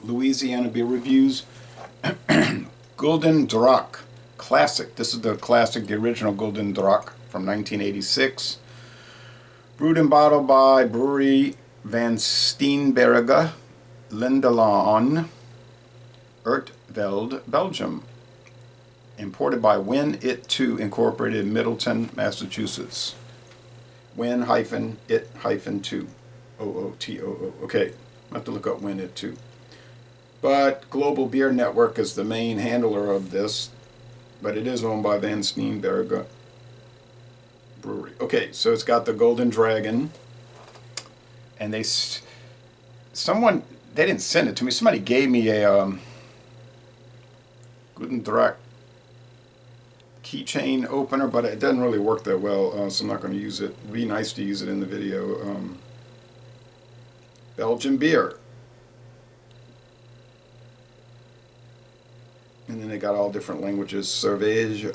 Louisiana beer reviews. Gulden Draak classic. This is the classic, the original Gulden Draak from 1986. Brewed and bottled by Brewery van Steenberge, Lindelaan, Urtveld, Belgium. Imported by Win It 2 Incorporated, Middleton, Massachusetts. Win-it-2. OOTOO. Okay, I have to look up Win It 2. But Global Beer Network is the main handler of this, but it is owned by Van Steenberge Brewery. Okay, so it's got the Golden Dragon, and they didn't send it to me. Somebody gave me a Gulden Draak keychain opener, but it doesn't really work that well, so I'm not going to use it. It'd be nice to use it in the video. Belgian beer. And then they got all different languages. Cerveja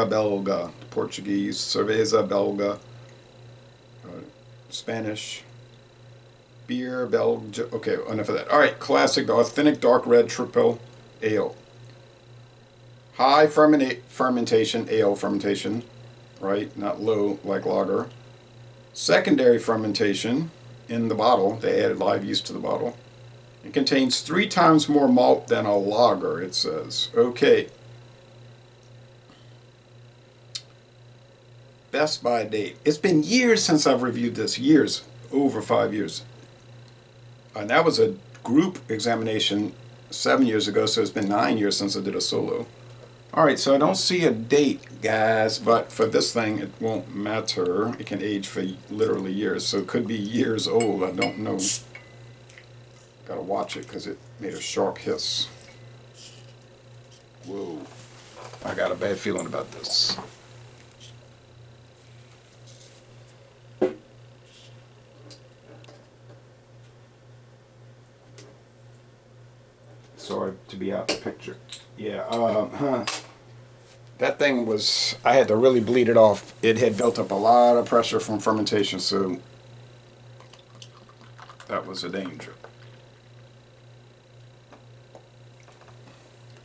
Belga, Portuguese, Cerveza Belga, Spanish, beer, Belgium. Okay, enough of that. All right, classic, the authentic dark red tripel ale. High fermentation, ale fermentation, right? Not low like lager. Secondary fermentation in the bottle. They added live yeast to the bottle. It contains 3 times more malt than a lager, it says. Okay. Best by date. It's been years since I've reviewed this. Years. Over 5 years. And that was a group examination 7 years ago, so it's been 9 years since I did a solo. Alright, so I don't see a date, guys, but for this thing, it won't matter. It can age for literally years, so it could be years old. I don't know. Gotta watch it because it made a sharp hiss. Whoa. I got a bad feeling about this. Sorry to be out of the picture. Yeah, that thing was, I had to really bleed it off. It had built up a lot of pressure from fermentation, so that was a danger.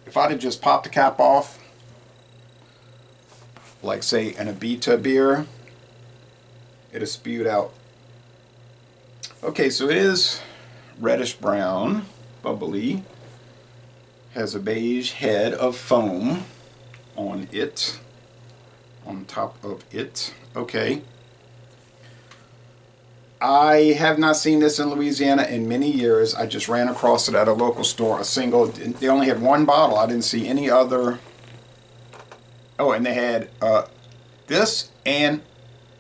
If I'd have just popped the cap off, like say an Abita beer, it'd have spewed out. Okay, so it is reddish brown, bubbly, has a beige head of foam on it, on top of it. Okay. I have not seen this in Louisiana in many years. I just ran across it at a local store, a single. They only had one bottle. I didn't see any other. Oh, and they had this and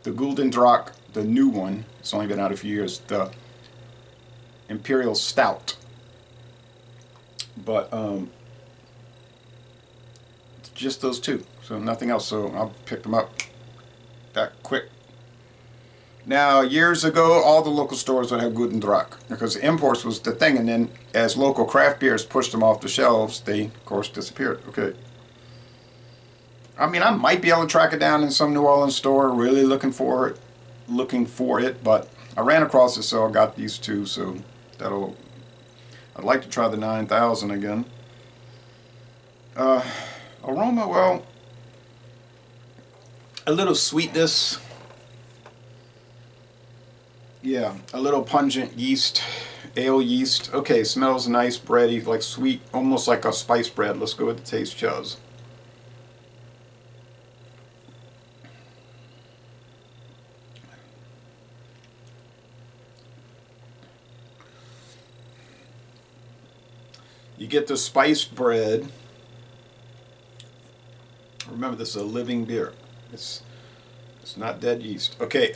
the Gulden Draak, the new one. It's only been out a few years. The Imperial Stout. But just those two. So nothing else. So I picked them up that quick. Now, years ago, all the local stores would have Gulden Draak because imports was the thing, and then as local craft beers pushed them off the shelves, they, of course, disappeared. Okay. I mean, I might be able to track it down in some New Orleans store, really looking for it, but I ran across it, so I got these two, so I'd like to try the 9000 again. Aroma, well, a little sweetness. Yeah, a little pungent yeast, ale yeast. Okay, smells nice, bready, like sweet, almost like a spice bread. Let's go with the taste, Chuz. You get the spiced bread. Remember, this is a living beer. It's not dead yeast. Okay,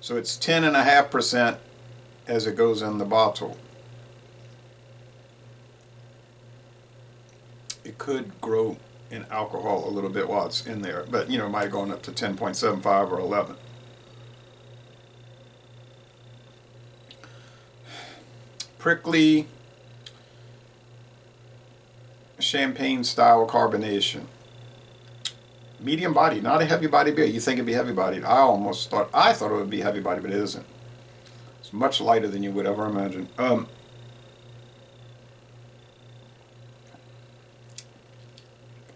so it's 10.5% as it goes in the bottle. It could grow in alcohol a little bit while it's in there, but you know, it might go up to 10.75 or 11. Prickly champagne style carbonation. Medium body, not a heavy body beer. You think it'd be heavy bodied. I thought it would be heavy bodied, but it isn't. It's much lighter than you would ever imagine.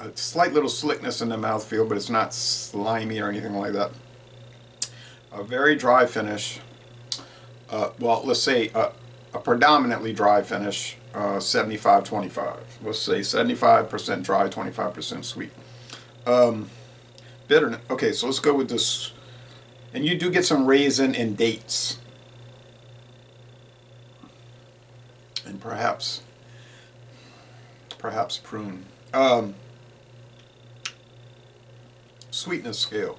A slight little slickness in the mouthfeel, but it's not slimy or anything like that. A very dry finish. Well, let's say a predominantly dry finish, 75-25. Let's say 75% dry, 25% sweet. Bitterness. Okay, so let's go with this. And you do get some raisin and dates. And perhaps prune. Sweetness scale.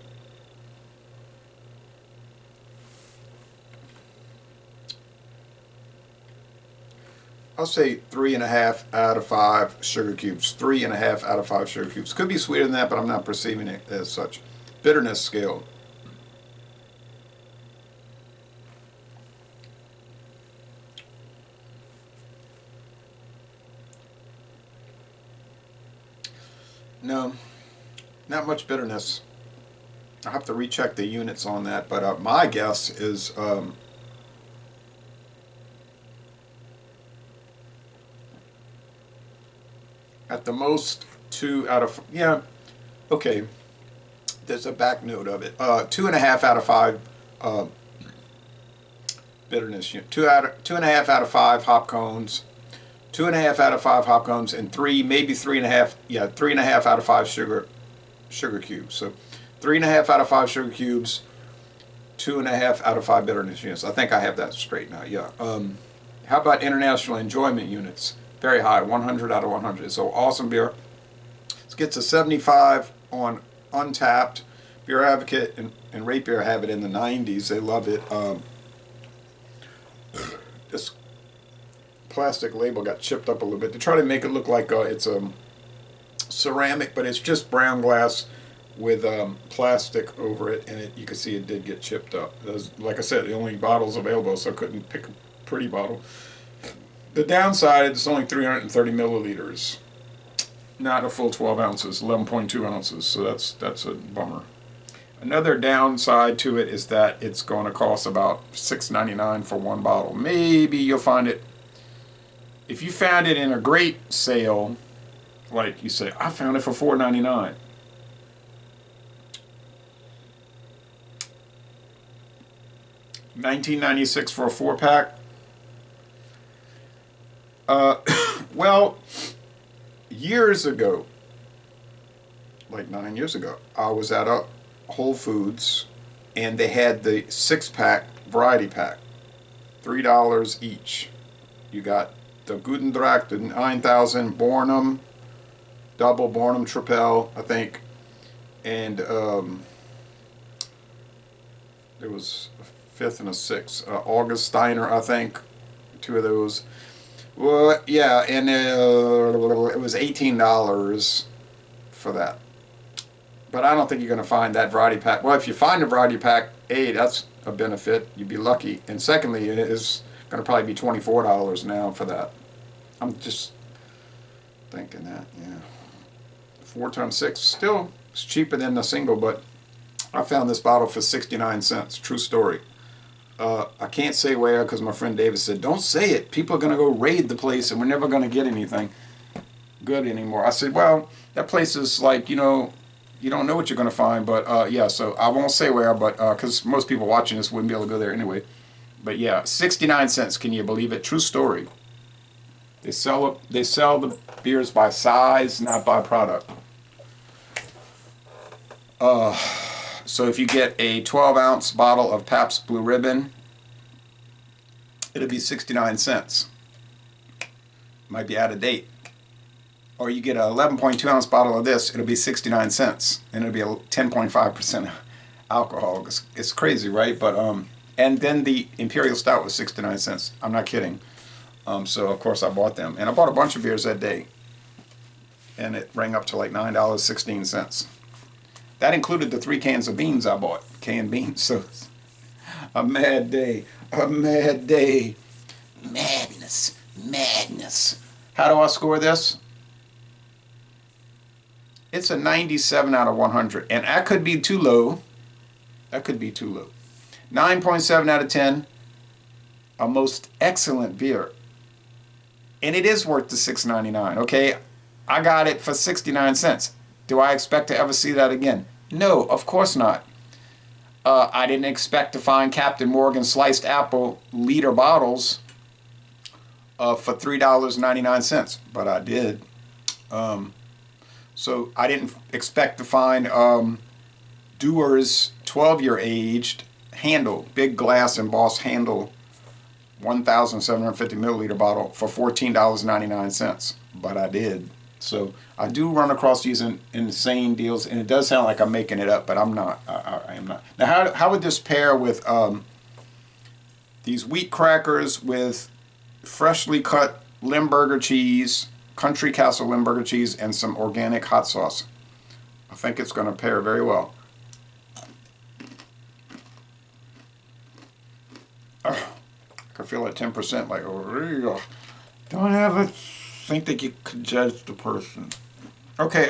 I'll say 3.5 out of 5 sugar cubes. 3.5 out of 5 sugar cubes. Could be sweeter than that, but I'm not perceiving it as such. Bitterness scale. No, not much bitterness. I'll have to recheck the units on that, but my guess is at the most 2 out of, yeah, okay, there's a back note of it. 2.5 out of 5 bitterness. 2.5 out of 5 hop cones. 2.5 out of 5 hop cones, and 3, maybe 3.5, yeah, 3.5 out of 5 sugar cubes. So 3.5 out of 5 sugar cubes, 2.5 out of 5 bitterness units. I think I have that straight now, yeah. How about international enjoyment units? Very high, 100 out of 100. So awesome beer. Let's get to 75 on Untapped. Beer Advocate and Rate Beer have it in the 90s. They love it. This plastic label got chipped up a little bit to try to make it look like it's ceramic, but it's just brown glass with plastic over it, and you can see it did get chipped up. Like I said, the only bottles available, so I couldn't pick a pretty bottle. The downside, it's only 330 milliliters, not a full 12 ounces, 11.2 ounces, so that's a bummer. Another downside to it is that it's going to cost about $6.99 for one bottle. Maybe you'll find it, if you found it in a great sale, like you say, I found it for $4.99. $19.96 for a 4-pack. Well, years ago, like 9 years ago, I was at a Whole Foods, and they had the 6-pack variety pack, $3 each. You got the Gulden Draak, the 9000 Bornum, double Bornum tripel, I think, and there was a 5th and a 6th, August Steiner, I think, 2 of those. Well, yeah, and it was $18 for that. But I don't think you're going to find that variety pack. Well, if you find a variety pack, A, that's a benefit. You'd be lucky. And secondly, it is going to probably be $24 now for that. I'm just thinking that, yeah. 4 times 6, still, it's cheaper than the single, but I found this bottle for 69 cents. True story. I can't say where because my friend David said, don't say it. People are going to go raid the place and we're never going to get anything good anymore. I said, well, that place is like, you know, you don't know what you're going to find. But yeah, so I won't say where, but because most people watching this wouldn't be able to go there anyway. But yeah, 69 cents. Can you believe it? True story. They sell the beers by size, not by product. So if you get a 12-ounce bottle of Pabst Blue Ribbon, it'll be 69 cents. Might be out of date. Or you get a 11.2-ounce bottle of this, it'll be 69 cents. And it'll be a 10.5% alcohol. It's crazy, right? But and then the Imperial Stout was 69 cents. I'm not kidding. So, of course, I bought them. And I bought a bunch of beers that day. And it rang up to like $9.16. That included the 3 cans of beans I bought. Canned beans. So, a mad day. A mad day. Madness. Madness. How do I score this? It's a 97 out of 100. And that could be too low. That could be too low. 9.7 out of 10. a most excellent beer. And it is worth the $6.99, okay? I got it for 69 cents. Do I expect to ever see that again? No, of course not. I didn't expect to find Captain Morgan sliced apple liter bottles for $3.99, but I did. So I didn't expect to find Dewar's 12-year aged handle, big glass embossed handle, 1,750 milliliter bottle for $14.99, but I did. So I do run across these insane deals, and it does sound like I'm making it up, but I'm not. I am not. Now, how would this pair with these wheat crackers with freshly cut Limburger cheese, Country Castle Limburger cheese, and some organic hot sauce? I think it's going to pair very well. I can feel that 10%, like, oh, don't ever think that you could judge the person. Okay,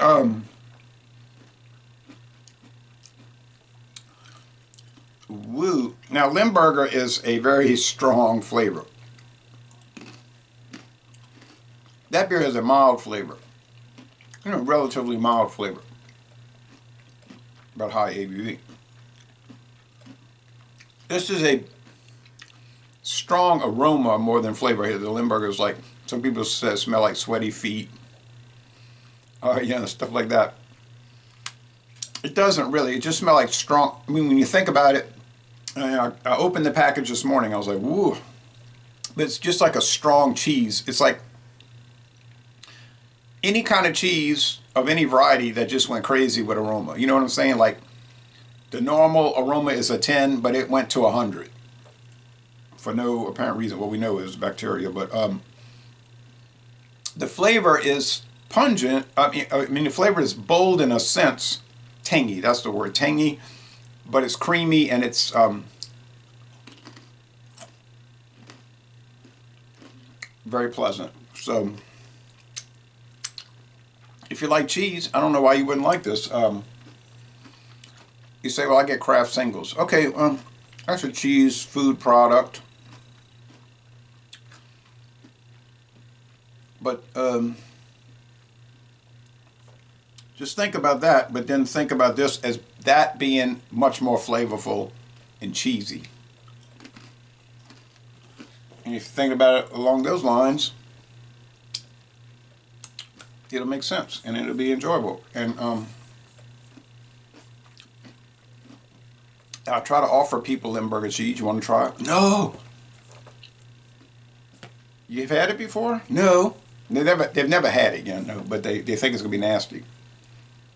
woo. Now, Limburger is a very strong flavor. That beer has a mild flavor. You know, relatively mild flavor. About high ABV. This is a strong aroma more than flavor here. The Limburger is like, some people say smell like sweaty feet. Yeah, stuff like that. It doesn't really. It just smells like strong. I mean, when you think about it, I opened the package this morning. I was like, woo. But it's just like a strong cheese. It's like any kind of cheese of any variety that just went crazy with aroma. You know what I'm saying? Like, the normal aroma is a 10, but it went to 100. For no apparent reason. Well, we know it was bacteria, but the flavor is pungent. I mean, the flavor is bold in a sense. Tangy, that's the word, tangy. But it's creamy and it's very pleasant. So, if you like cheese, I don't know why you wouldn't like this. You say, well, I get craft singles. Okay, that's a cheese food product. But just think about that, but then think about this as that being much more flavorful and cheesy. And if you think about it along those lines, it'll make sense and it'll be enjoyable. And I try to offer people Limburger cheese. You want to try it? No. You've had it before? No. They've never had it yet, no, but they think it's going to be nasty.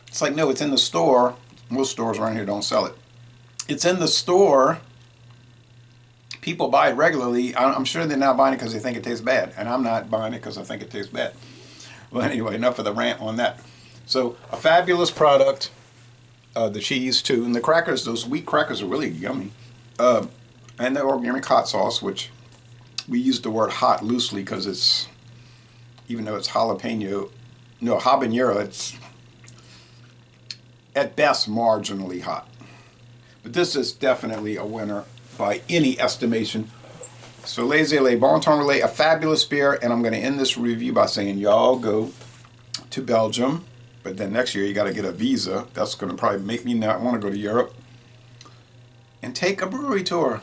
It's like, no, it's in the store. Most stores around here don't sell it. It's in the store. People buy it regularly. I'm sure they're not buying it because they think it tastes bad. And I'm not buying it because I think it tastes bad. Well, anyway, enough of the rant on that. So, a fabulous product. The cheese, too. And the crackers, those wheat crackers are really yummy. And the organic hot sauce, which we use the word hot loosely because it's, even though it's habanero, it's at best marginally hot. But this is definitely a winner by any estimation. So Laissez Le Bon Temps Relais, a fabulous beer, and I'm going to end this review by saying y'all go to Belgium, but then next year you got to get a visa. That's going to probably make me not want to go to Europe. And take a brewery tour.